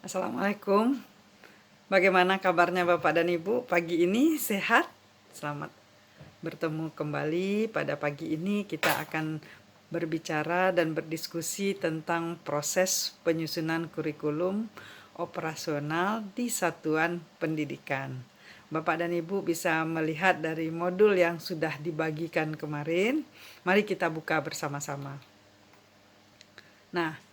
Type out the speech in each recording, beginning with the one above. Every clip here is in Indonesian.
Assalamualaikum. Bagaimana kabarnya Bapak dan Ibu? Pagi ini sehat? Selamat bertemu kembali. Pada pagi ini kita akan berbicara dan berdiskusi tentang proses penyusunan kurikulum operasional di satuan pendidikan. Bapak dan Ibu bisa melihat dari modul yang sudah dibagikan kemarin. Mari kita buka bersama-sama. Nah,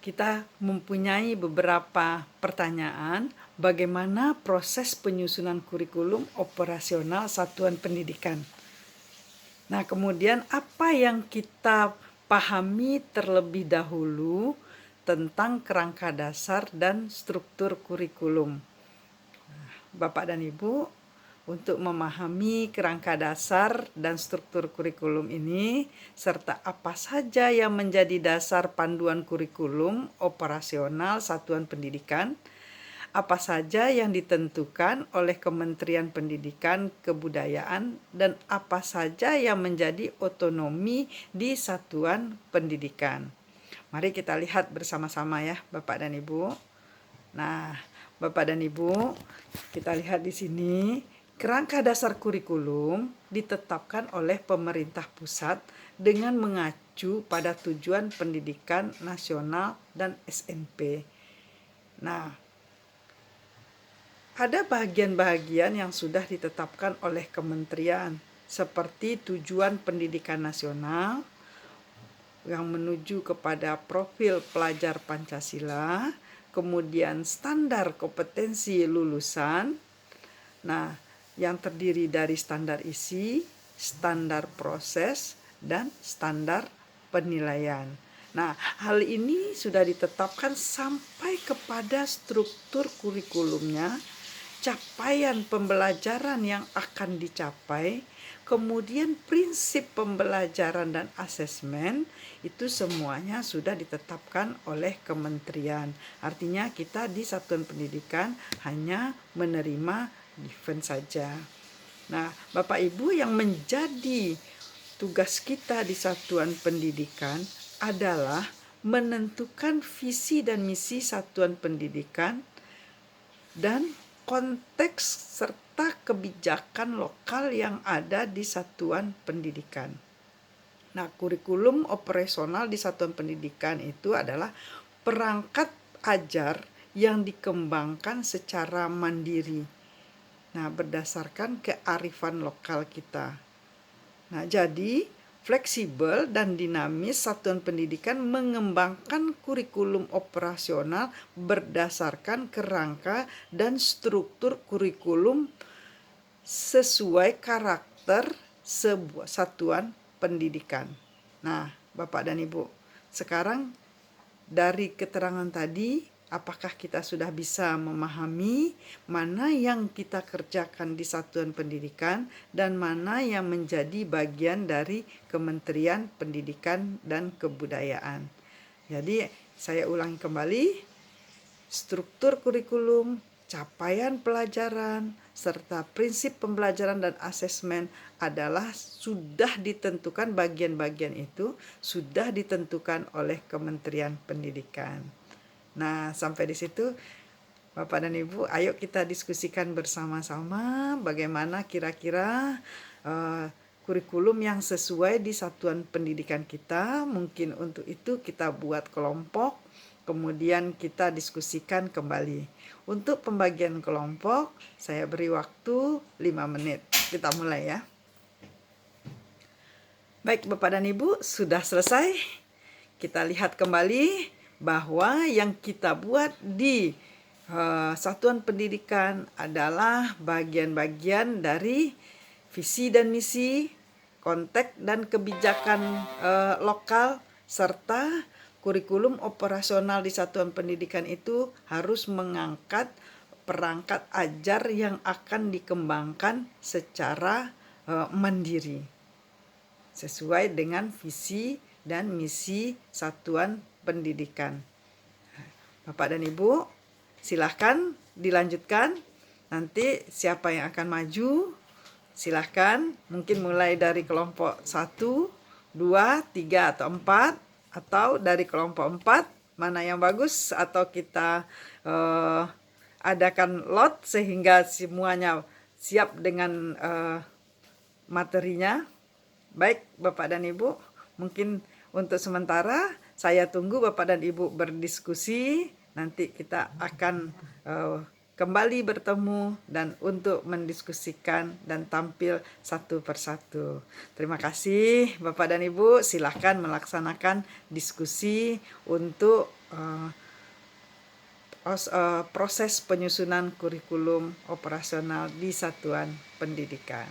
kita mempunyai beberapa pertanyaan bagaimana proses penyusunan kurikulum operasional satuan pendidikan. Nah, kemudian apa yang kita pahami terlebih dahulu tentang kerangka dasar dan struktur kurikulum. Bapak dan Ibu, untuk memahami kerangka dasar dan struktur kurikulum ini, serta apa saja yang menjadi dasar panduan kurikulum operasional satuan pendidikan, apa saja yang ditentukan oleh Kementerian Pendidikan Kebudayaan, dan apa saja yang menjadi otonomi di satuan pendidikan. Mari kita lihat bersama-sama ya, Bapak dan Ibu. Nah, Bapak dan Ibu, kita lihat di sini. Kerangka dasar kurikulum ditetapkan oleh pemerintah pusat dengan mengacu pada tujuan pendidikan nasional dan SNP. Nah, ada bagian-bagian yang sudah ditetapkan oleh kementerian, seperti tujuan pendidikan nasional yang menuju kepada profil pelajar Pancasila, kemudian standar kompetensi lulusan, nah, yang terdiri dari standar isi, standar proses, dan standar penilaian. Nah, hal ini sudah ditetapkan sampai kepada struktur kurikulumnya, capaian pembelajaran yang akan dicapai, kemudian prinsip pembelajaran dan asesmen, itu semuanya sudah ditetapkan oleh kementerian. Artinya kita di satuan pendidikan hanya menerima given saja. Nah, Bapak Ibu, yang menjadi tugas kita di satuan pendidikan adalah menentukan visi dan misi satuan pendidikan dan konteks serta kebijakan lokal yang ada di satuan pendidikan. Nah, kurikulum operasional di satuan pendidikan itu adalah perangkat ajar yang dikembangkan secara mandiri. Nah, berdasarkan kearifan lokal kita. Nah, jadi fleksibel dan dinamis satuan pendidikan mengembangkan kurikulum operasional berdasarkan kerangka dan struktur kurikulum sesuai karakter sebuah satuan pendidikan. Nah, Bapak dan Ibu, sekarang dari keterangan tadi, apakah kita sudah bisa memahami mana yang kita kerjakan di satuan pendidikan dan mana yang menjadi bagian dari Kementerian Pendidikan dan Kebudayaan? Jadi, saya ulangi kembali, struktur kurikulum, capaian pelajaran, serta prinsip pembelajaran dan asesmen adalah sudah ditentukan, bagian-bagian itu sudah ditentukan oleh Kementerian Pendidikan. Nah, sampai di situ Bapak dan Ibu, ayo kita diskusikan bersama-sama bagaimana kira-kira kurikulum yang sesuai di satuan pendidikan kita. Mungkin untuk itu kita buat kelompok, kemudian kita diskusikan kembali. Untuk pembagian kelompok, saya beri waktu 5 menit. Kita mulai ya. Baik Bapak dan Ibu, sudah selesai. Kita lihat kembali bahwa yang kita buat di satuan pendidikan adalah bagian-bagian dari visi dan misi, konteks dan kebijakan lokal, serta kurikulum operasional di satuan pendidikan itu harus mengangkat perangkat ajar yang akan dikembangkan secara mandiri sesuai dengan visi dan misi satuan pendidikan. Bapak dan Ibu, silahkan dilanjutkan. Nanti siapa yang akan maju, silahkan. Mungkin mulai dari kelompok 1, 2, 3, atau 4. Atau dari kelompok 4 mana yang bagus, atau kita adakan lot sehingga semuanya siap dengan materinya. Baik Bapak dan Ibu, mungkin untuk sementara saya tunggu Bapak dan Ibu berdiskusi. Nanti kita akan kembali bertemu dan untuk mendiskusikan dan tampil satu persatu. Terima kasih Bapak dan Ibu, silahkan melaksanakan diskusi untuk proses penyusunan kurikulum operasional di satuan pendidikan.